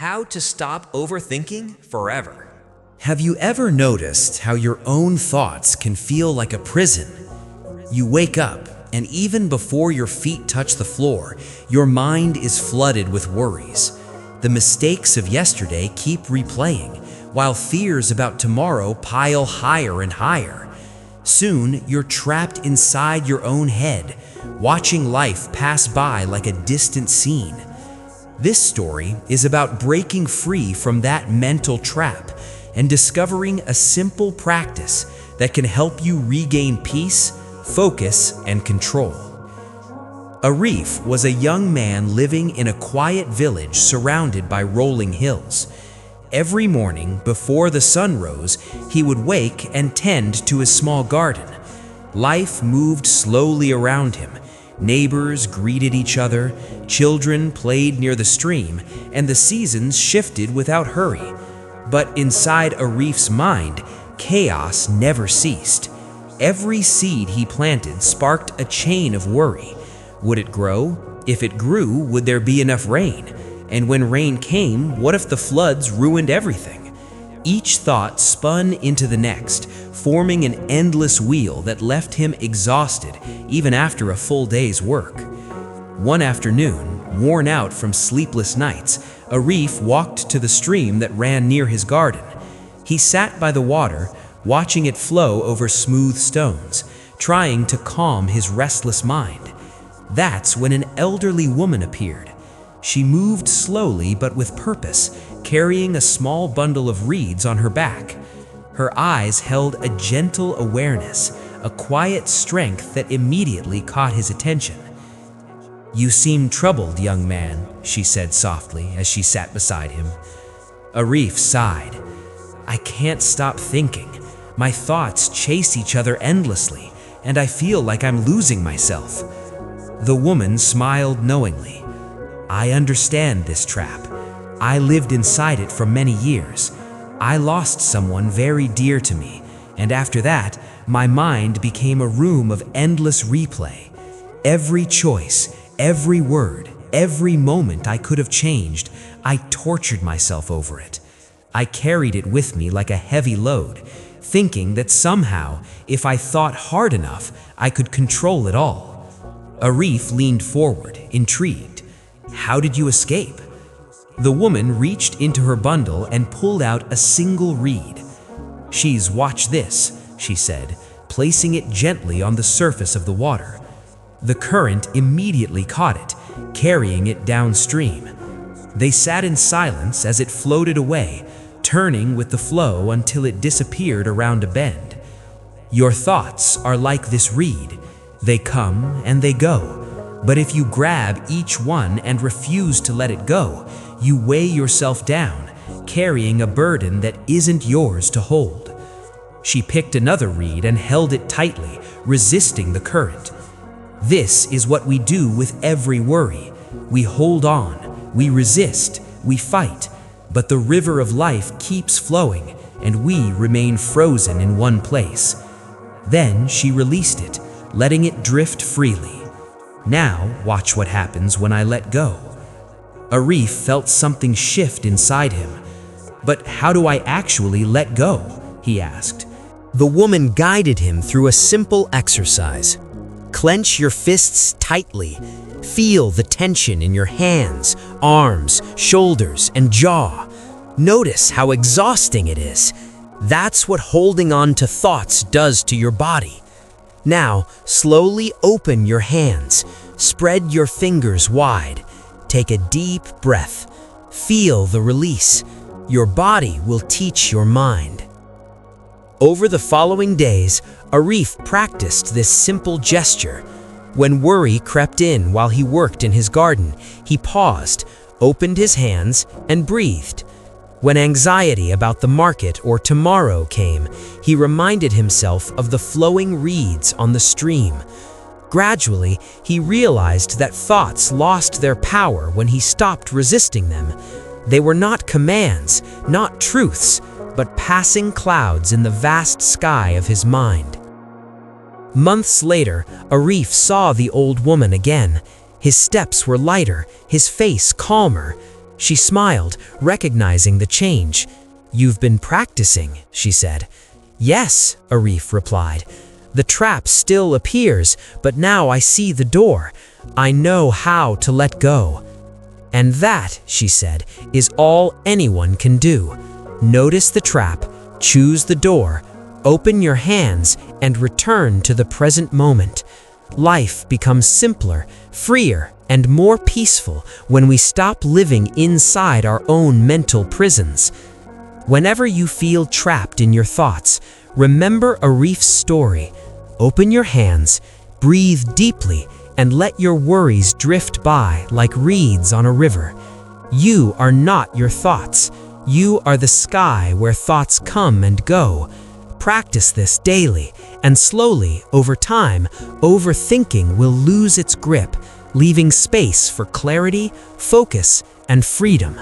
How to stop overthinking forever. Have you ever noticed how your own thoughts can feel like a prison? You wake up, and even before your feet touch the floor, your mind is flooded with worries. The mistakes of yesterday keep replaying, while fears about tomorrow pile higher and higher. Soon, you're trapped inside your own head, watching life pass by like a distant scene. This story is about breaking free from that mental trap and discovering a simple practice that can help you regain peace, focus, and control. Arif was a young man living in a quiet village surrounded by rolling hills. Every morning before the sun rose, he would wake and tend to his small garden. Life moved slowly around him. Neighbors greeted each other, children played near the stream, and the seasons shifted without hurry. But inside Arif's mind, chaos never ceased. Every seed he planted sparked a chain of worry. Would it grow? If it grew, would there be enough rain? And when rain came, what if the floods ruined everything? Each thought spun into the next, forming an endless wheel that left him exhausted even after a full day's work. One afternoon, worn out from sleepless nights, Arif walked to the stream that ran near his garden. He sat by the water, watching it flow over smooth stones, trying to calm his restless mind. That's when an elderly woman appeared. She moved slowly but with purpose, carrying a small bundle of reeds on her back. Her eyes held a gentle awareness, a quiet strength that immediately caught his attention. "You seem troubled, young man," she said softly as she sat beside him. Arif sighed. "I can't stop thinking. My thoughts chase each other endlessly, and I feel like I'm losing myself." The woman smiled knowingly. "I understand this trap. I lived inside it for many years. I lost someone very dear to me, and after that, my mind became a room of endless replay. Every choice, every word, every moment I could have changed, I tortured myself over it. I carried it with me like a heavy load, thinking that somehow, if I thought hard enough, I could control it all." Arif leaned forward, intrigued. "How did you escape?" The woman reached into her bundle and pulled out a single reed. Watch this," she said, placing it gently on the surface of the water. The current immediately caught it, carrying it downstream. They sat in silence as it floated away, turning with the flow until it disappeared around a bend. "Your thoughts are like this reed. They come and they go. But if you grab each one and refuse to let it go, you weigh yourself down, carrying a burden that isn't yours to hold." She picked another reed and held it tightly, resisting the current. This is what we do with every worry. We hold on, we resist, we fight, but the river of life keeps flowing, and we remain frozen in one place. Then she released it, letting it drift freely. "Now, watch what happens when I let go." Arif felt something shift inside him. "But how do I actually let go?" he asked. The woman guided him through a simple exercise. Clench your fists tightly. Feel the tension in your hands, arms, shoulders, and jaw. Notice how exhausting it is. That's what holding on to thoughts does to your body. Now, slowly open your hands. Spread your fingers wide. Take a deep breath. Feel the release. Your body will teach your mind. Over the following days, Arif practiced this simple gesture. When worry crept in while he worked in his garden, he paused, opened his hands, and breathed. When anxiety about the market or tomorrow came, he reminded himself of the flowing reeds on the stream. Gradually, he realized that thoughts lost their power when he stopped resisting them. They were not commands, not truths, but passing clouds in the vast sky of his mind. Months later, Arif saw the old woman again. His steps were lighter, his face calmer. She smiled, recognizing the change. "You've been practicing," she said. "Yes," Arif replied. "The trap still appears, but now I see the door. I know how to let go." "And that," she said, "is all anyone can do. Notice the trap, choose the door, open your hands, and return to the present moment. Life becomes simpler, freer, and more peaceful when we stop living inside our own mental prisons." Whenever you feel trapped in your thoughts, remember Arif's story. Open your hands, breathe deeply, and let your worries drift by like reeds on a river. You are not your thoughts. You are the sky where thoughts come and go. Practice this daily, and slowly, over time, overthinking will lose its grip, leaving space for clarity, focus, and freedom.